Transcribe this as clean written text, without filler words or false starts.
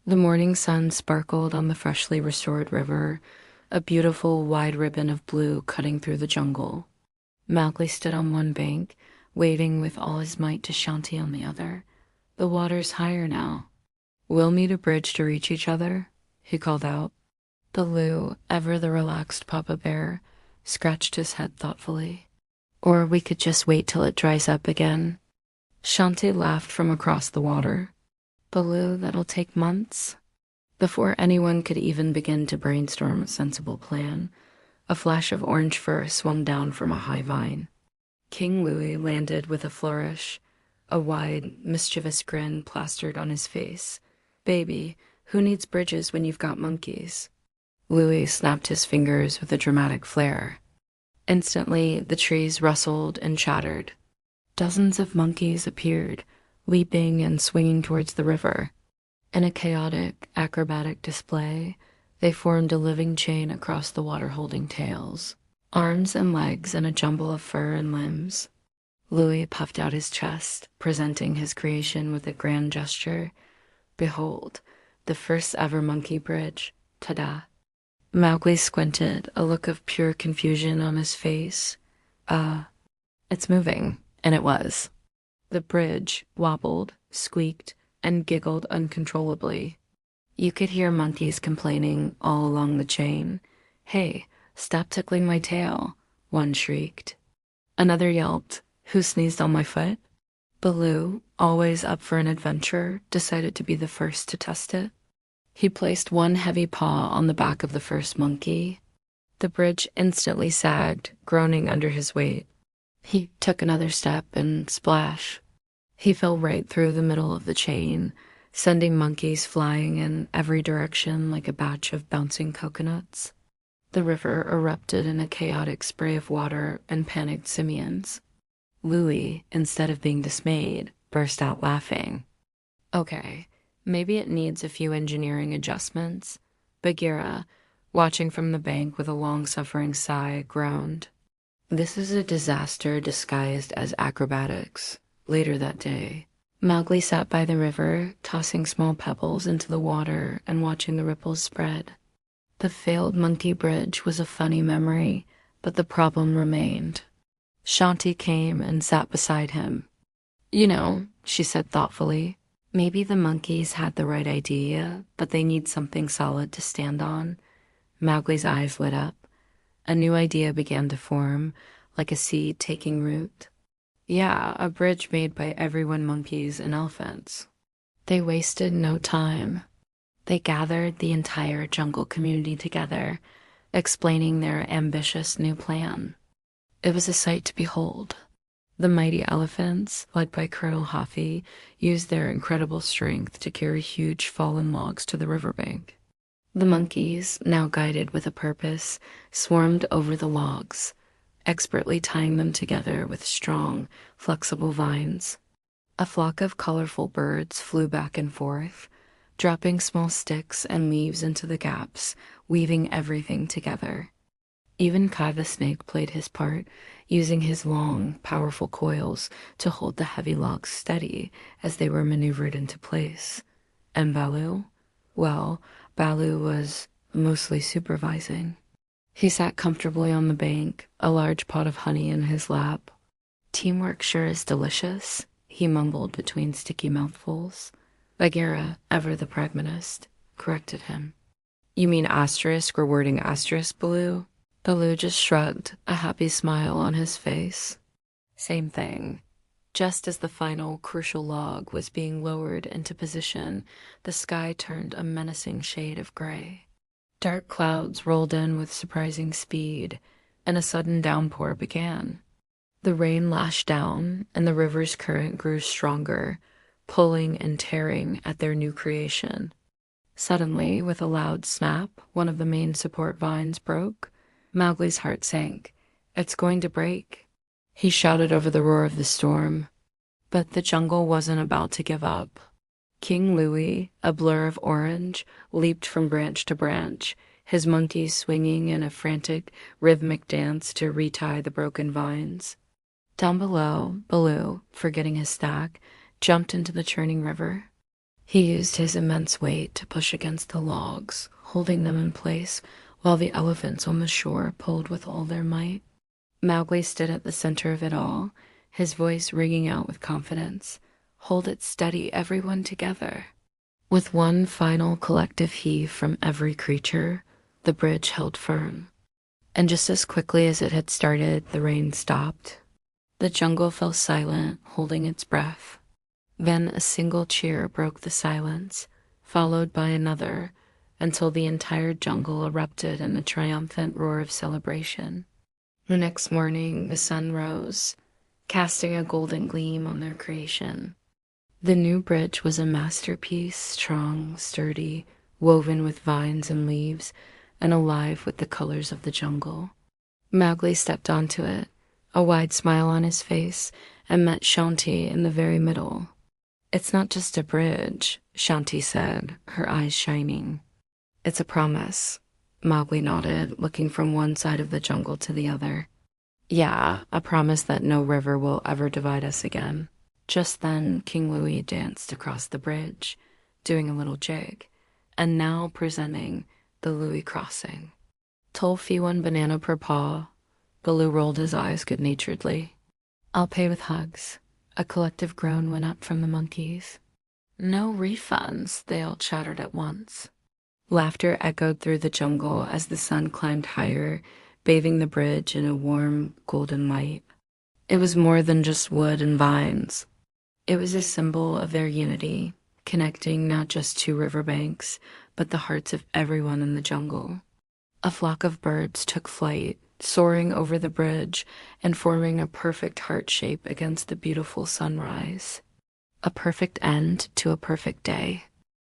The morning sun sparkled on the freshly restored river, a beautiful wide ribbon of blue cutting through the jungle. Mowgli stood on one bank, waving with all his might to Shanti on the other. The water's higher now. We'll need a bridge to reach each other, he called out. Baloo, ever the relaxed Papa Bear, scratched his head thoughtfully. Or we could just wait till it dries up again. Shanti laughed from across the water. Baloo, that'll take months. Before anyone could even begin to brainstorm a sensible plan, a flash of orange fur swung down from a high vine. King Louie landed with a flourish, a wide, mischievous grin plastered on his face. Baby, who needs bridges when you've got monkeys? Louie snapped his fingers with a dramatic flair. Instantly, the trees rustled and chattered. Dozens of monkeys appeared, leaping and swinging towards the river. In a chaotic, acrobatic display, they formed a living chain across the water-holding tails, arms and legs in a jumble of fur and limbs. Louis puffed out his chest, presenting his creation with a grand gesture. Behold, the first ever monkey bridge. Ta-da! Mowgli squinted, a look of pure confusion on his face. It's moving. And it was. The bridge wobbled, squeaked, and giggled uncontrollably. You could hear monkeys complaining all along the chain. Hey, stop tickling my tail, one shrieked. Another yelped, who sneezed on my foot? Baloo, always up for an adventure, decided to be the first to test it. He placed one heavy paw on the back of the first monkey. The bridge instantly sagged, groaning under his weight. He took another step and splash. He fell right through the middle of the chain, sending monkeys flying in every direction like a batch of bouncing coconuts. The river erupted in a chaotic spray of water and panicked simians. Louie, instead of being dismayed, burst out laughing. Okay, maybe it needs a few engineering adjustments. Bagheera, watching from the bank with a long-suffering sigh, groaned. This is a disaster disguised as acrobatics. Later that day, Mowgli sat by the river, tossing small pebbles into the water and watching the ripples spread. The failed monkey bridge was a funny memory, but the problem remained. Shanti came and sat beside him. You know, she said thoughtfully, maybe the monkeys had the right idea, but they need something solid to stand on. Mowgli's eyes lit up. A new idea began to form, like a seed taking root. Yeah, a bridge made by everyone monkeys and elephants. They wasted no time. They gathered the entire jungle community together, explaining their ambitious new plan. It was a sight to behold. The mighty elephants, led by Colonel Hafi, used their incredible strength to carry huge fallen logs to the riverbank. The monkeys, now guided with a purpose, swarmed over the logs, expertly tying them together with strong, flexible vines. A flock of colorful birds flew back and forth, dropping small sticks and leaves into the gaps, weaving everything together. Even Kai the snake played his part, using his long, powerful coils to hold the heavy logs steady as they were maneuvered into place. And Baloo? Well, Baloo was mostly supervising. He sat comfortably on the bank, a large pot of honey in his lap. Teamwork sure is delicious, he mumbled between sticky mouthfuls. Bagheera, ever the pragmatist, corrected him. You mean asterisk rewarding asterisk, Baloo? Baloo just shrugged, a happy smile on his face. Same thing. Just as the final crucial log was being lowered into position, the sky turned a menacing shade of gray. Dark clouds rolled in with surprising speed, and a sudden downpour began. The rain lashed down, and the river's current grew stronger, pulling and tearing at their new creation. Suddenly, with a loud snap, one of the main support vines broke. Mowgli's heart sank. It's going to break. He shouted over the roar of the storm. But the jungle wasn't about to give up. King Louie, a blur of orange, leaped from branch to branch, his monkeys swinging in a frantic, rhythmic dance to retie the broken vines. Down below, Baloo, forgetting his stack, jumped into the churning river. He used his immense weight to push against the logs, holding them in place while the elephants on the shore pulled with all their might. Mowgli stood at the center of it all, his voice ringing out with confidence. Hold it steady, everyone together. With one final collective heave from every creature, the bridge held firm. And just as quickly as it had started, the rain stopped. The jungle fell silent, holding its breath. Then a single cheer broke the silence, followed by another, until the entire jungle erupted in a triumphant roar of celebration. The next morning, the sun rose, casting a golden gleam on their creation. The new bridge was a masterpiece, strong, sturdy, woven with vines and leaves, and alive with the colors of the jungle. Mowgli stepped onto it, a wide smile on his face, and met Shanti in the very middle. "It's not just a bridge," Shanti said, her eyes shining. "It's a promise." Mowgli nodded, looking from one side of the jungle to the other. "Yeah, a promise that no river will ever divide us again." Just then, King Louie danced across the bridge, doing a little jig, and now presenting the Louie crossing. "Toll fee 1 banana per paw." Baloo rolled his eyes good-naturedly. "I'll pay with hugs." A collective groan went up from the monkeys. "No refunds," they all chattered at once. Laughter echoed through the jungle as the sun climbed higher, bathing the bridge in a warm, golden light. It was more than just wood and vines. It was a symbol of their unity, connecting not just two riverbanks, but the hearts of everyone in the jungle. A flock of birds took flight, soaring over the bridge and forming a perfect heart shape against the beautiful sunrise. A perfect end to a perfect day.